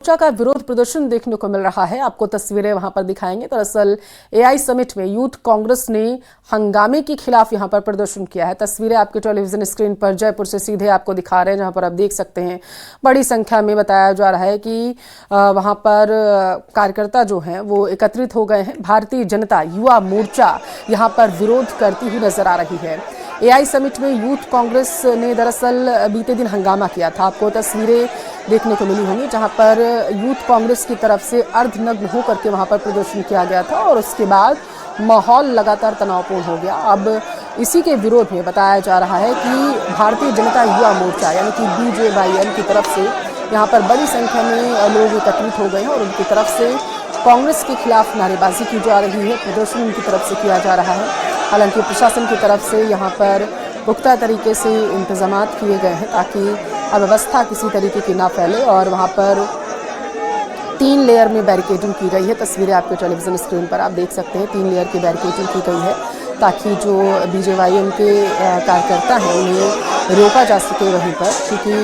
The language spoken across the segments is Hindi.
मोर्चा का विरोध प्रदर्शन देखने को मिल रहा है। आपको तस्वीरें वहां पर दिखाएंगे। दरअसल एआई समिट में यूथ कांग्रेस ने हंगामे के खिलाफ यहां पर प्रदर्शन किया है। तस्वीरें आपके टेलीविजन स्क्रीन पर जयपुर से सीधे आपको दिखा रहे हैं, जहां पर आप देख सकते हैं बड़ी संख्या में बताया जा रहा है कि वहां पर कार्यकर्ता जो हैं वो एकत्रित हो गए हैं। भारतीय जनता युवा मोर्चा यहां पर विरोध करती हुई नजर आ रही है। एआई समिट में यूथ कांग्रेस ने दरअसल बीते दिन हंगामा किया था। आपको तस्वीरें देखने को मिली होंगी, जहां पर यूथ कांग्रेस की तरफ से अर्धनग्न होकर के वहां पर प्रदर्शन किया गया था और उसके बाद माहौल लगातार तनावपूर्ण हो गया। अब इसी के विरोध में बताया जा रहा है कि भारतीय जनता युवा मोर्चा यानी कि BJYM की तरफ से यहाँ पर बड़ी संख्या में लोग एकत्रित हो गए हैं और उनकी तरफ से कांग्रेस के खिलाफ नारेबाजी की जा रही है, प्रदर्शन उनकी तरफ से किया जा रहा है। हालांकि प्रशासन की तरफ से यहाँ पर पुख्ता तरीके से इंतजाम किए गए हैं ताकि अव्यवस्था किसी तरीके की ना फैले और वहाँ पर 3 लेयर में बैरिकेडिंग की गई है। तस्वीरें आपके टेलीविजन स्क्रीन पर आप देख सकते हैं। 3 लेयर की बैरिकेडिंग की गई है ताकि जो BJYM के कार्यकर्ता हैं उन्हें रोका जा सके वहीं पर, क्योंकि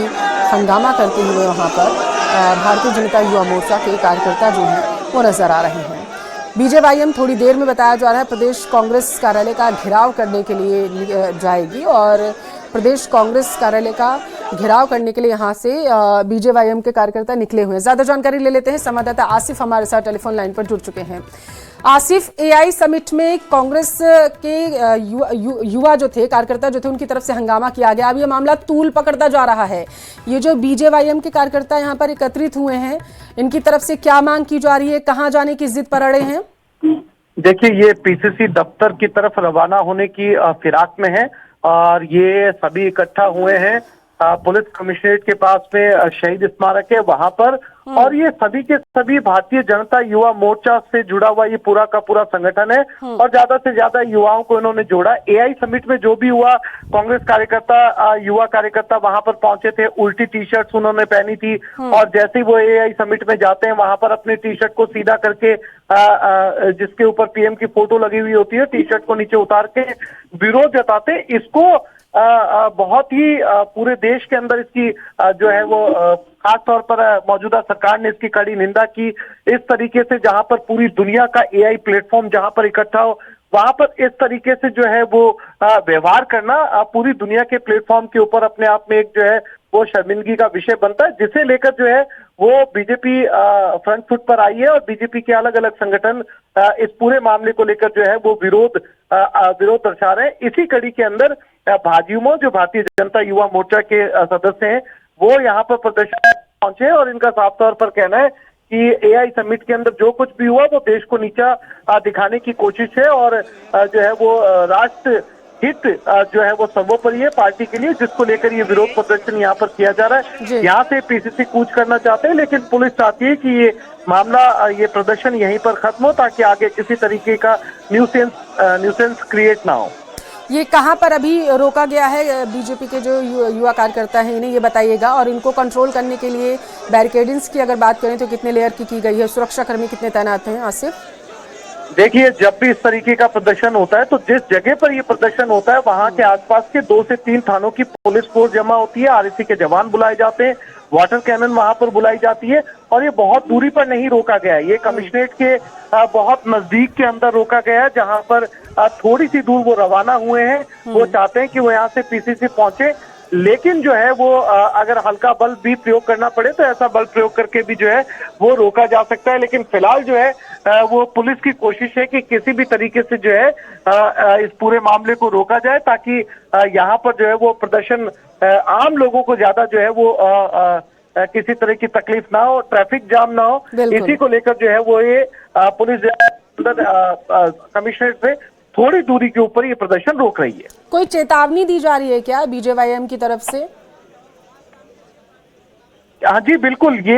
हंगामा करते हुए वहाँ पर भारतीय जनता युवा मोर्चा के कार्यकर्ता जो हैं वो नजर आ रहे हैं। BJYM थोड़ी देर में बताया जा रहा है प्रदेश कांग्रेस कार्यालय का घेराव करने के लिए जाएगी और प्रदेश कांग्रेस कार्यालय का घेराव करने के लिए यहाँ से BJYM के कार्यकर्ता निकले हुए हैं। ज्यादा जानकारी ले लेते हैं, संवाददाता आसिफ हमारे साथ टेलीफोन लाइन पर जुड़ चुके हैं। आसिफ, एआई समिट में कांग्रेस के युवा जो थे, कार्यकर्ता जो थे, उनकी तरफ से हंगामा किया गया। अब ये मामला तूल पकड़ता जा रहा है। ये जो BJYM के कार्यकर्ता यहाँ पर एकत्रित हुए हैं, इनकी तरफ से क्या मांग की जा रही है, कहाँ जाने की जिद पर अड़े हैं? देखिए, ये PCC दफ्तर की तरफ रवाना होने की फिराक में है और ये सभी इकट्ठा हुए हैं पुलिस कमिश्नरेट के पास में शहीद स्मारक है वहां पर। और ये सभी के सभी भारतीय जनता युवा मोर्चा से जुड़ा हुआ ये पूरा का पूरा संगठन है और ज्यादा से ज्यादा युवाओं को इन्होंने जोड़ा। एआई समिट में जो भी हुआ, कांग्रेस कार्यकर्ता युवा कार्यकर्ता वहां पर पहुंचे थे, उल्टी टी-शर्ट्स उन्होंने पहनी थी और जैसे ही वो एआई समिट में जाते हैं वहां पर अपने टी-शर्ट को सीधा करके जिसके ऊपर PM की फोटो लगी हुई होती है, टी-शर्ट को नीचे उतार के विरोध जताते हैं। इसको बहुत ही पूरे देश के अंदर इसकी जो है वो खास तौर पर मौजूदा सरकार ने इसकी कड़ी निंदा की। इस तरीके से जहां पर पूरी दुनिया का एआई प्लेटफॉर्म जहां पर इकट्ठा हो, वहां पर इस तरीके से जो है वो व्यवहार करना पूरी दुनिया के प्लेटफॉर्म के ऊपर अपने आप में एक जो है वो शर्मिंदगी का विषय बनता है, जिसे लेकर जो है वो बीजेपी फ्रंट फुट पर आई है और बीजेपी के अलग अलग संगठन इस पूरे मामले को लेकर जो है वो विरोध दर्शा रहे हैं। इसी कड़ी के अंदर भाजयुमो, जो भारतीय जनता युवा मोर्चा के सदस्य हैं, वो यहाँ पर प्रदर्शन पहुंचे और इनका साफ तौर पर कहना है कि एआई समिट के अंदर जो कुछ भी हुआ वो देश को नीचा दिखाने की कोशिश है और जो है वो राष्ट्र हित जो है वो सर्वोपरि है पार्टी के लिए, जिसको लेकर ये विरोध प्रदर्शन यहाँ पर किया जा रहा है। यहाँ से PCC कूच करना चाहते हैं, लेकिन पुलिस चाहती है कि ये मामला, ये प्रदर्शन यहीं पर खत्म हो ताकि आगे किसी तरीके का न्यूसेंस क्रिएट ना हो। ये कहाँ पर अभी रोका गया है? बीजेपी के जो युवा कार्यकर्ता हैं इन्हें ये बताइएगा, और इनको कंट्रोल करने के लिए बैरिकेडिंग्स की अगर बात करें तो कितने लेयर की गई है, सुरक्षाकर्मी कितने तैनात हैं? आसिफ, देखिए, जब भी इस तरीके का प्रदर्शन होता है तो जिस जगह पर ये प्रदर्शन होता है वहां के आसपास के 2 से 3 थानों की पुलिस फोर्स जमा होती है, RSC के जवान बुलाए जाते हैं, वाटर कैनन वहां पर बुलाई जाती है और ये बहुत दूरी पर नहीं रोका गया है। ये कमिश्नरेट के बहुत नजदीक के अंदर रोका गया है, जहां पर थोड़ी सी दूर वो रवाना हुए हैं। वो चाहते हैं कि वो यहाँ से PCC पहुंचे, लेकिन जो है वो अगर हल्का बल भी प्रयोग करना पड़े तो ऐसा बल प्रयोग करके भी जो है वो रोका जा सकता है। लेकिन फिलहाल जो है वो पुलिस की कोशिश है कि किसी भी तरीके से जो है इस पूरे मामले को रोका जाए ताकि यहाँ पर जो है वो प्रदर्शन आम लोगों को ज्यादा जो है वो किसी तरह की तकलीफ ना हो, ट्रैफिक जाम ना हो। इसी को लेकर जो है वो ये पुलिस कमिश्नरेट से थोड़ी दूरी के ऊपर ये प्रदर्शन रोक रही है। कोई चेतावनी दी जा रही है क्या BJYM की तरफ से? हाँ जी, बिल्कुल। ये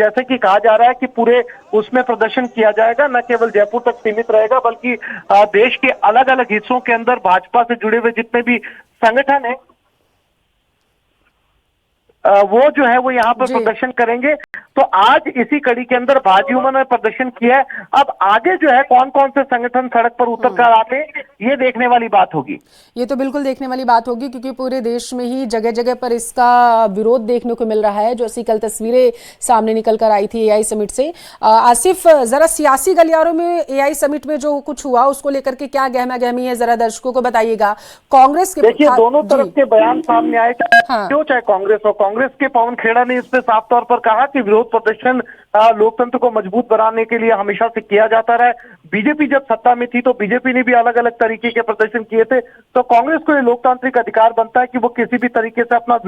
जैसे कि कहा जा रहा है कि पूरे उसमें प्रदर्शन किया जाएगा, न केवल जयपुर तक सीमित रहेगा बल्कि देश के अलग अलग हिस्सों के अंदर भाजपा से जुड़े हुए जितने भी संगठन हैं वो जो है वो यहाँ पर जी। प्रदर्शन करेंगे। तो आज इसी कड़ी के अंदर भाजयुमो ने प्रदर्शन किया है। अब आगे जो है कौन कौन से संगठन सड़क पर उतर कर आते हैं, ये देखने वाली बात होगी। ये तो बिल्कुल देखने वाली बात होगी, क्योंकि पूरे देश में ही जगह जगह पर इसका विरोध देखने को मिल रहा है, जो ऐसी कल तस्वीरें सामने निकल कर आई थी एआई समिट से। आसिफ, जरा सियासी गलियारों में एआई समिट में जो कुछ हुआ उसको लेकर के क्या गहमा गहमी है, जरा दर्शकों को बताइएगा। कांग्रेस के देखिए, दोनों तरफ के बयान सामने आए, हाँ। जो चाहे कांग्रेस हो। कांग्रेस के पवन खेड़ा ने इस पे साफ तौर पर कहा कि विरोध प्रदर्शन लोकतंत्र को मजबूत बनाने के लिए हमेशा से किया जाता रहा है। बीजेपी जब सत्ता में थी तो बीजेपी ने भी अलग अलग तरीके के प्रदर्शन किए थे। तो कांग्रेस को ये लोकतांत्रिक अधिकार बनता है कि वो किसी भी तरीके से अपना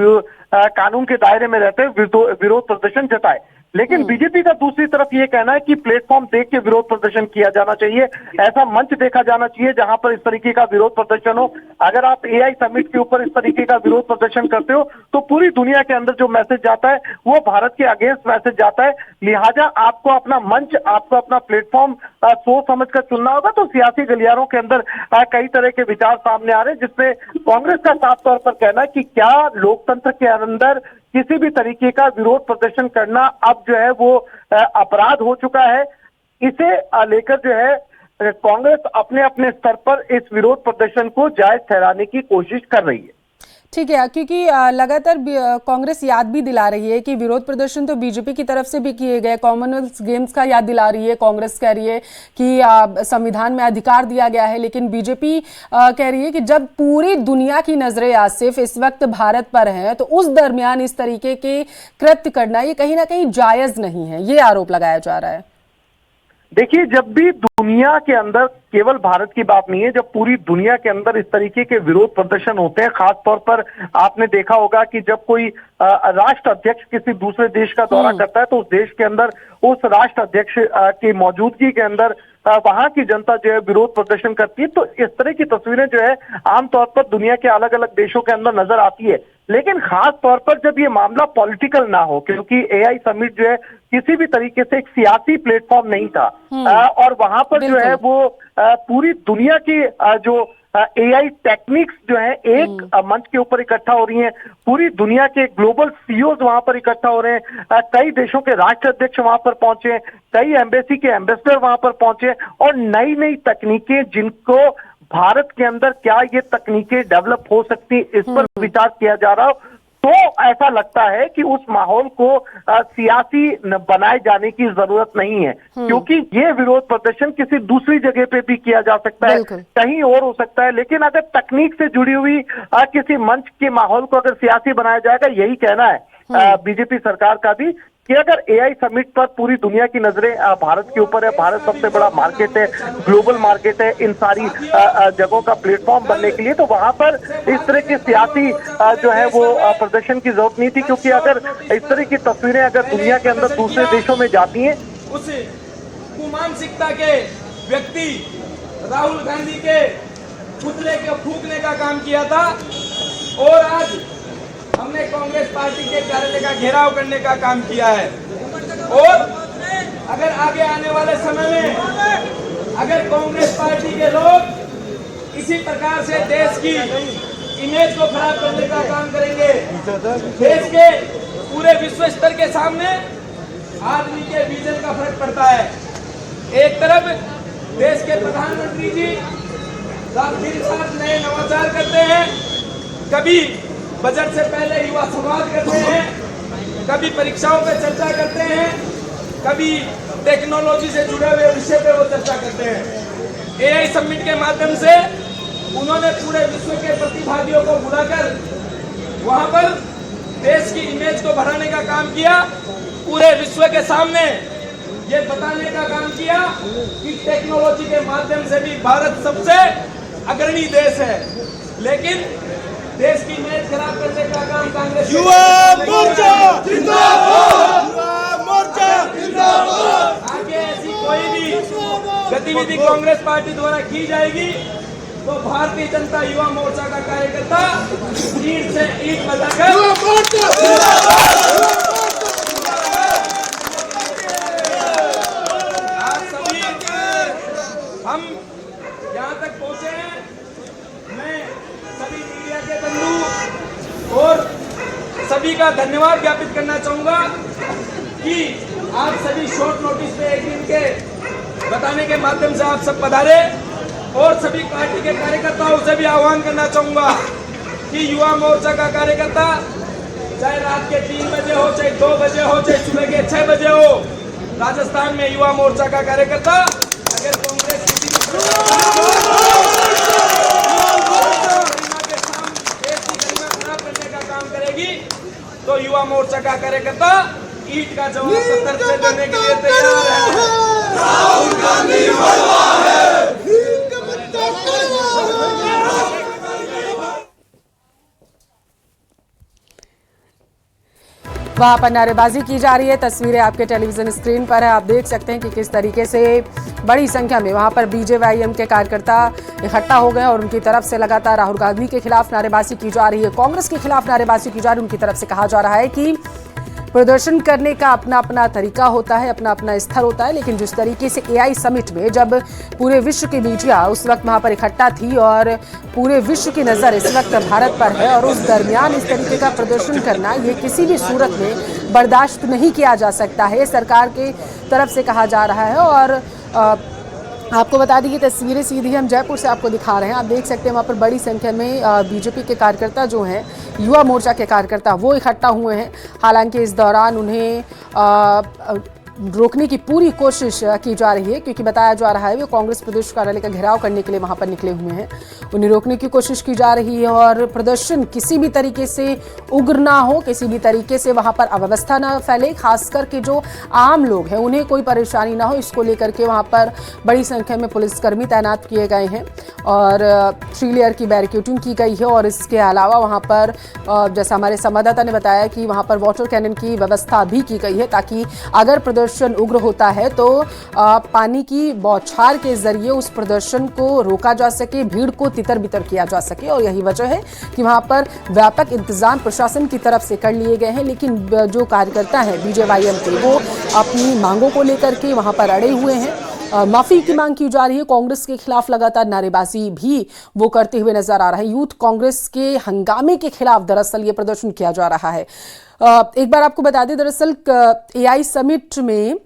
कानून के दायरे में रहते हुए विरोध प्रदर्शन जताए। लेकिन बीजेपी का दूसरी तरफ ये कहना है कि प्लेटफॉर्म देख के विरोध प्रदर्शन किया जाना चाहिए, ऐसा मंच देखा जाना चाहिए जहां पर इस तरीके का विरोध प्रदर्शन हो। अगर आप एआई समिट के ऊपर इस तरीके का विरोध प्रदर्शन करते हो तो पूरी दुनिया के अंदर जो मैसेज जाता है वो भारत के अगेंस्ट मैसेज जाता है। लिहाजा आपको अपना मंच, आपको अपना प्लेटफॉर्म सोच समझ कर चुनना होगा। तो सियासी गलियारों के अंदर कई तरह के विचार सामने आ रहे हैं, जिसमें कांग्रेस का साफ तौर पर कहना है कि क्या लोकतंत्र के अंदर किसी भी तरीके का विरोध प्रदर्शन करना अब जो है वो अपराध हो चुका है। इसे लेकर जो है कांग्रेस अपने अपने स्तर पर इस विरोध प्रदर्शन को जायज ठहराने की कोशिश कर रही है। ठीक है, क्योंकि लगातार कांग्रेस याद भी दिला रही है कि विरोध प्रदर्शन तो बीजेपी की तरफ से भी किए गए। कॉमनवेल्थ गेम्स का याद दिला रही है कांग्रेस, कह रही है कि संविधान में अधिकार दिया गया है, लेकिन बीजेपी कह रही है कि जब पूरी दुनिया की नजरें आसिफ इस वक्त भारत पर हैं तो उस दरमियान इस तरीके के कृत्य करना ये कहीं ना कहीं जायज नहीं है, ये आरोप लगाया जा रहा है। देखिए, जब भी दुनिया के अंदर, केवल भारत की बात नहीं है, जब पूरी दुनिया के अंदर इस तरीके के विरोध प्रदर्शन होते हैं, खास तौर पर आपने देखा होगा कि जब कोई राष्ट्र अध्यक्ष किसी दूसरे देश का दौरा करता है तो उस देश के अंदर उस राष्ट्र अध्यक्ष की मौजूदगी के अंदर वहां की जनता जो है विरोध प्रदर्शन करती है। तो इस तरह की तस्वीरें जो है आमतौर पर दुनिया के अलग अलग देशों के अंदर नजर आती है। लेकिन खास तौर पर जब ये मामला पॉलिटिकल ना हो, क्योंकि एआई समिट जो है किसी भी तरीके से एक सियासी प्लेटफॉर्म नहीं था, और वहां पर जो है वो पूरी दुनिया की जो एआई टेक्निक्स जो है एक मंच के ऊपर इकट्ठा हो रही हैं। पूरी दुनिया के ग्लोबल सीईओज वहां पर इकट्ठा हो रहे हैं। कई देशों के राष्ट्र अध्यक्ष वहां पर पहुंचे, कई एम्बेसी के एम्बेसडर वहां पर पहुंचे, और नई नई तकनीकें जिनको भारत के अंदर क्या ये तकनीकें डेवलप हो सकती, इस पर विचार किया जा रहा हो। तो ऐसा लगता है कि उस माहौल को सियासी बनाए जाने की जरूरत नहीं है, क्योंकि ये विरोध प्रदर्शन किसी दूसरी जगह पे भी किया जा सकता है, कहीं और हो सकता है। लेकिन अगर तकनीक से जुड़ी हुई किसी मंच के माहौल को अगर सियासी बनाया जाएगा, यही कहना है बीजेपी सरकार का भी, कि अगर एआई समिट पर पूरी दुनिया की नजरें भारत के ऊपर है, भारत सबसे बड़ा मार्केट है, ग्लोबल मार्केट है इन सारी जगहों का प्लेटफॉर्म बनने के लिए, तो वहां पर इस तरह के सियासी जो है वो प्रदर्शन की जरूरत नहीं थी। क्योंकि अगर इस तरह की तस्वीरें अगर दुनिया के अंदर दूसरे देशों में जाती हैं, उस कुमानसिकता के व्यक्ति राहुल गांधी के पुतले को फूंकने का काम किया था, और आज हमने कांग्रेस पार्टी के कार्यालय का घेराव करने का काम किया है। और अगर आगे आने वाले समय में अगर कांग्रेस पार्टी के लोग इसी प्रकार से देश की इमेज को खराब करने का काम करेंगे, देश के पूरे विश्व स्तर के सामने आदमी के विजन का फर्क पड़ता है। एक तरफ देश के प्रधानमंत्री जी नए नवाचार करते हैं, कभी बजट से पहले युवा संवाद करते हैं, कभी परीक्षाओं पर चर्चा करते हैं, कभी टेक्नोलॉजी से जुड़े हुए विषय पर वो चर्चा करते हैं। एआई समिट के माध्यम से उन्होंने पूरे विश्व के प्रतिभागियों को बुलाकर वहां पर देश की इमेज को बढ़ाने का काम किया, पूरे विश्व के सामने ये बताने का काम किया कि टेक्नोलॉजी के माध्यम से भी भारत सबसे अग्रणी देश है। लेकिन देश की इमेज खराब करने का काम कांग्रेस युवा मोर्चा जिंदाबाद, युवा मोर्चा जिंदाबाद। आगे ऐसी कोई भी गतिविधि कांग्रेस पार्टी द्वारा की जाएगी तो भारतीय जनता युवा मोर्चा का कार्यकर्ता ईंट से ईंट बजाकर युवा मोर्चा जिंदाबाद। आज सभी हम यहाँ तक पहुँचे हैं। मैं सभी मीडिया के बंधु और सभी सभी का धन्यवाद ज्ञापित करना चाहूंगा कि आप सभी शॉर्ट नोटिस पे एक दिन के बताने के माध्यम से आप सब पधारे, और सभी पार्टी के कार्यकर्ताओं से भी आह्वान करना चाहूंगा कि युवा मोर्चा का कार्यकर्ता चाहे रात के 3 बजे हो, चाहे 2 बजे हो, चाहे सुबह के 6 बजे हो, राजस्थान में युवा मोर्चा का कार्यकर्ता अगर कांग्रेस किसी के खराब करने का काम करेगी तो युवा मोर्चा का कार्यकर्ता ईंट का जवाब 70 से देने के लिए तैयार है। राहुल गांधी बलवा है, भीम का मुद्दा कड़वा है। वहां पर नारेबाजी की जा रही है। तस्वीरें आपके टेलीविजन स्क्रीन पर है। आप देख सकते हैं कि किस तरीके से बड़ी संख्या में वहां पर बीजेवाईएम के कार्यकर्ता इकट्ठा हो गए और उनकी तरफ से लगातार राहुल गांधी के खिलाफ नारेबाजी की जा रही है, कांग्रेस के खिलाफ नारेबाजी की जा रही है। उनकी तरफ से कहा जा रहा है कि प्रदर्शन करने का अपना अपना तरीका होता है, अपना अपना स्तर होता है, लेकिन जिस तरीके से एआई समिट में जब पूरे विश्व की मीडिया उस वक्त वहां पर इकट्ठा थी और पूरे विश्व की नज़र इस वक्त भारत पर है और उस दरमियान इस तरीके का प्रदर्शन करना ये किसी भी सूरत में बर्दाश्त नहीं किया जा सकता है, सरकार की तरफ से कहा जा रहा है। और आपको बता दी कि तस्वीरें सीधी हम जयपुर से आपको दिखा रहे हैं। आप देख सकते हैं वहाँ पर बड़ी संख्या में बीजेपी के कार्यकर्ता जो हैं, युवा मोर्चा के कार्यकर्ता, वो इकट्ठा हुए हैं। हालांकि इस दौरान उन्हें रोकने की पूरी कोशिश की जा रही है, क्योंकि बताया जा रहा है वे कांग्रेस प्रदेश कार्यालय का घेराव करने के लिए वहां पर निकले हुए हैं। उन्हें रोकने की कोशिश की जा रही है और प्रदर्शन किसी भी तरीके से उग्र ना हो, किसी भी तरीके से वहां पर अव्यवस्था ना फैले, खासकर के जो आम लोग हैं उन्हें कोई परेशानी ना हो, इसको लेकर के वहां पर बड़ी संख्या में पुलिसकर्मी तैनात किए गए हैं और 3 लेयर की बैरिकेडिंग की गई है। और इसके अलावा वहां पर जैसा हमारे संवाददाता ने बताया कि वहां पर वाटर कैनन की व्यवस्था भी की गई है, ताकि अगर प्रदर्शन उग्र होता है तो पानी की बौछार के जरिए उस प्रदर्शन को रोका जा सके, भीड़ को तितर बितर किया जा सके। और यही वजह है कि वहां पर व्यापक इंतजाम प्रशासन की तरफ से कर लिए गए हैं, लेकिन जो कार्यकर्ता हैं बीजेवाईएम के, वो अपनी मांगों को लेकर के वहां पर अड़े हुए हैं। माफी की मांग की जा रही है। कांग्रेस के खिलाफ लगातार नारेबाजी भी वो करते हुए नजर आ रहा है। यूथ कांग्रेस के हंगामे के खिलाफ दरअसल ये प्रदर्शन किया जा रहा है। एक बार आपको बता दें, दरअसल एआई समिट में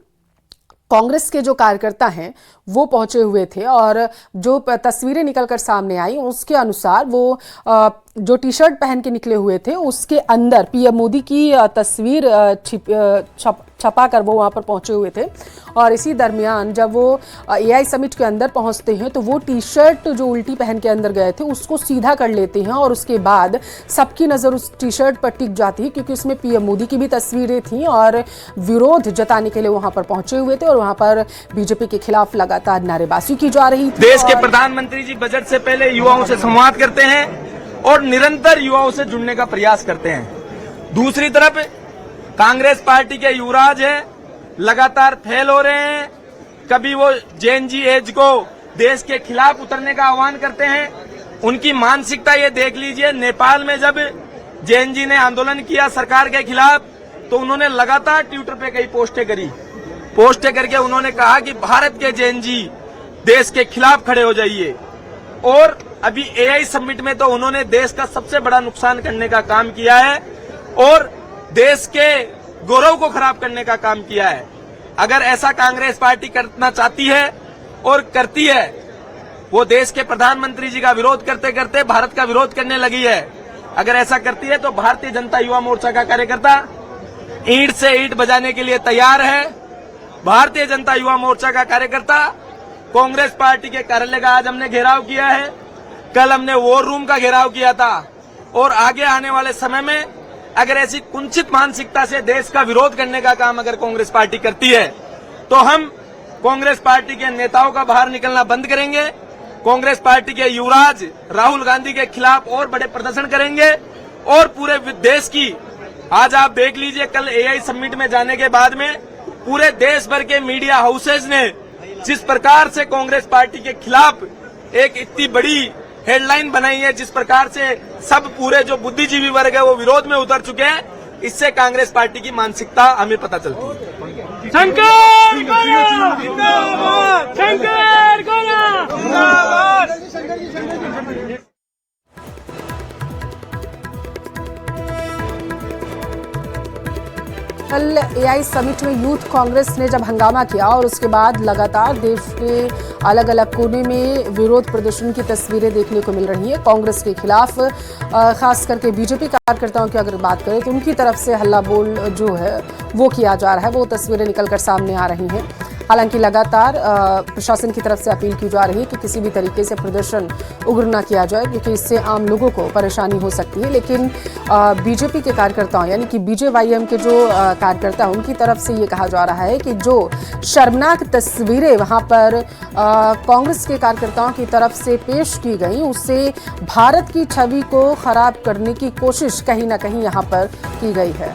कांग्रेस के जो कार्यकर्ता हैं वो पहुंचे हुए थे और जो तस्वीरें निकलकर सामने आई उसके अनुसार वो जो टी शर्ट पहन के निकले हुए थे उसके अंदर पीएम मोदी की तस्वीर छपा कर वो वहां पर पहुंचे हुए थे। और इसी दरमियान जब वो एआई समिट के अंदर पहुंचते हैं तो वो टी शर्ट जो उल्टी पहन के अंदर गए थे उसको सीधा कर लेते हैं और उसके बाद सबकी नज़र उस टी शर्ट पर टिक जाती है, क्योंकि उसमें पीएम मोदी की भी तस्वीरें थी और विरोध जताने के लिए वहां पर पहुंचे हुए थे और वहां पर बीजेपी के खिलाफ लगातार नारेबाजी की जा रही थी। देश के प्रधानमंत्री जी बजट से पहले युवाओं से संवाद करते हैं और निरंतर युवाओं से जुड़ने का प्रयास करते हैं। दूसरी तरफ कांग्रेस पार्टी के युवराज हैं, लगातार फेल हो रहे हैं। कभी वो जेएनजी एज को देश के खिलाफ उतरने का आह्वान करते हैं। उनकी मानसिकता ये देख लीजिए, नेपाल में जब जेएनजी ने आंदोलन किया सरकार के खिलाफ तो उन्होंने लगातार ट्विटर पे कई पोस्टें करके उन्होंने कहा कि भारत के जेएनजी देश के खिलाफ खड़े हो जाइए। और अभी एआई समिट में तो उन्होंने देश का सबसे बड़ा नुकसान करने का काम किया है और देश के गौरव को खराब करने का काम किया है। अगर ऐसा कांग्रेस पार्टी करना चाहती है और करती है, वो देश के प्रधानमंत्री जी का विरोध करते करते भारत का विरोध करने लगी है। अगर ऐसा करती है तो भारतीय जनता युवा मोर्चा का कार्यकर्ता ईंट से ईंट बजाने के लिए तैयार है। भारतीय जनता युवा मोर्चा का कार्यकर्ता कांग्रेस पार्टी के कार्यालय का आज हमने घेराव किया है, कल हमने वॉर रूम का घेराव किया था और आगे आने वाले समय में अगर ऐसी कुंठित मानसिकता से देश का विरोध करने का काम अगर कांग्रेस पार्टी करती है तो हम कांग्रेस पार्टी के नेताओं का बाहर निकलना बंद करेंगे। कांग्रेस पार्टी के युवराज राहुल गांधी के खिलाफ और बड़े प्रदर्शन करेंगे और पूरे देश की, आज आप देख लीजिए, कल एआई समिट में जाने के बाद में पूरे देश भर के मीडिया हाउसेज ने जिस प्रकार से कांग्रेस पार्टी के खिलाफ एक इतनी बड़ी हेडलाइन बनाई है, जिस प्रकार से सब पूरे जो बुद्धिजीवी वर्ग है वो विरोध में उतर चुके हैं, इससे कांग्रेस पार्टी की मानसिकता हमें पता चलती है। शंकर जिंदाबाद, शंकर जिंदाबाद। कल एआई समिट में यूथ कांग्रेस ने जब हंगामा किया और उसके बाद लगातार देश के अलग अलग कोने में विरोध प्रदर्शन की तस्वीरें देखने को मिल रही हैं कांग्रेस के खिलाफ। खास करके बीजेपी कार्यकर्ताओं की अगर बात करें तो उनकी तरफ से हल्ला बोल जो है वो किया जा रहा है, वो तस्वीरें निकलकर सामने आ रही हैं। हालांकि लगातार प्रशासन की तरफ से अपील की जा रही है कि किसी भी तरीके से प्रदर्शन उग्र ना किया जाए, क्योंकि इससे आम लोगों को परेशानी हो सकती है। लेकिन बीजेपी के कार्यकर्ताओं यानी कि बीजेवाईएम के जो कार्यकर्ता हैं उनकी तरफ से ये कहा जा रहा है कि जो शर्मनाक तस्वीरें वहां पर कांग्रेस के कार्यकर्ताओं की तरफ से पेश की गई, उससे भारत की छवि को खराब करने की कोशिश कहीं ना कहीं यहाँ पर की गई है।